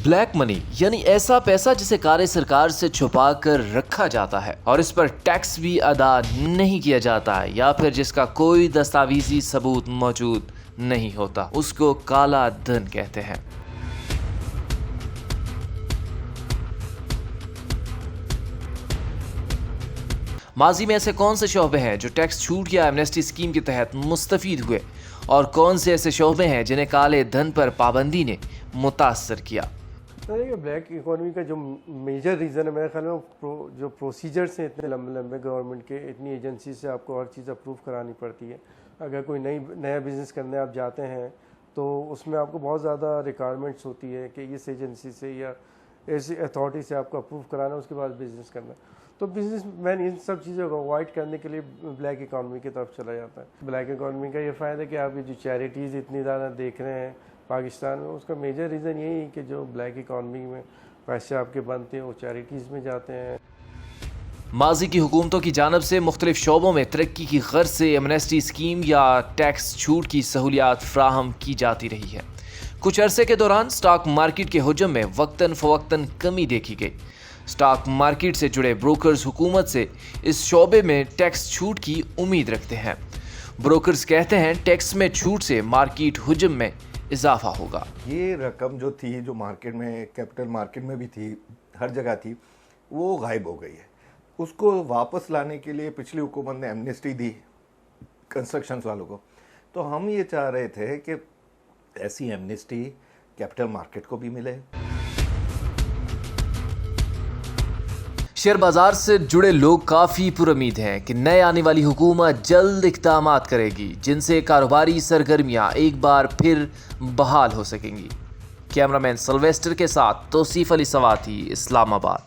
Black money यानी ऐसा पैसा जिसे कार्य सरकार से छुपा कर रखा जाता है और इस पर टैक्स भी अदा नहीं किया जाता है या फिर जिसका कोई दस्तावेजी सबूत मौजूद नहीं होता, उसको काला धन कहते हैं। माजी में ऐसे कौन से शोबे हैं जो टैक्स छूट या एमनेस्टी स्कीम के तहत मुस्तफीद हुए और कौन से ऐसे शोबे हैं जिन्हें काले धन पर पाबंदी ने मुतासर किया? ब्लैक इकोनॉमी का जो मेजर रीज़न है मेरे ख्याल में जो प्रोसीजर्स हैं इतने लंबे लंबे गवर्नमेंट के, इतनी एजेंसी से आपको हर चीज़ अप्रूव करानी पड़ती है। अगर कोई नया बिज़नेस करने आप जाते हैं तो उसमें आपको बहुत ज़्यादा रिक्वायरमेंट्स होती है कि इस एजेंसी से या ऐसी अथॉरिटी से आपको अप्रूव कराना, उसके बाद बिज़नेस करना। तो बिजनेसमैन इन सब चीज़ों को अवॉइड करने के लिए ब्लैक इकॉनमी की तरफ चला जाता है। ब्लैक इकॉनमी का ये फ़ायदा है कि आप ये जो चैरिटीज़ इतनी ज़्यादा देख रहे हैं पाकिस्तान में, उसका मेजर रीज़न यही है कि जो ब्लैक इकॉनमी में पैसे आपके बनते हैं वो चैरिटीज़ में जाते हैं। माजी की हुकूमतों की जानब से मुख्तलिफ शोबों में तरक्की की गर्ज से एमनेस्टी स्कीम या टैक्स छूट की सहूलियात फ्राहम की जाती रही है। कुछ अरसे के दौरान स्टॉक मार्केट के हुजम में वक्तन फवक्तन कमी देखी गई। स्टॉक मार्केट से जुड़े ब्रोकर्स हुकूमत से इस शोबे में टैक्स छूट की उम्मीद रखते हैं। ब्रोकर्स कहते हैं टैक्स में छूट से मार्केट हुजम में इजाफा होगा। ये रकम जो थी, जो मार्केट में, कैपिटल मार्केट में भी थी, हर जगह थी, वो गायब हो गई है। उसको वापस लाने के लिए पिछली हुकूमत ने एमनेस्टी दी कंस्ट्रक्शन वालों को। तो हम ये चाह रहे थे कि ऐसी एमनेस्टी कैपिटल मार्केट को भी मिले। शेयर बाजार से जुड़े लोग काफ़ी पुरुमीद हैं कि नए आने वाली हुकूमत जल्द इक़दामात करेगी जिनसे कारोबारी सरगर्मियां एक बार फिर बहाल हो सकेंगी। कैमरामैन सिल्वेस्टर के साथ तौसीफ अली सवाती, इस्लामाबाद।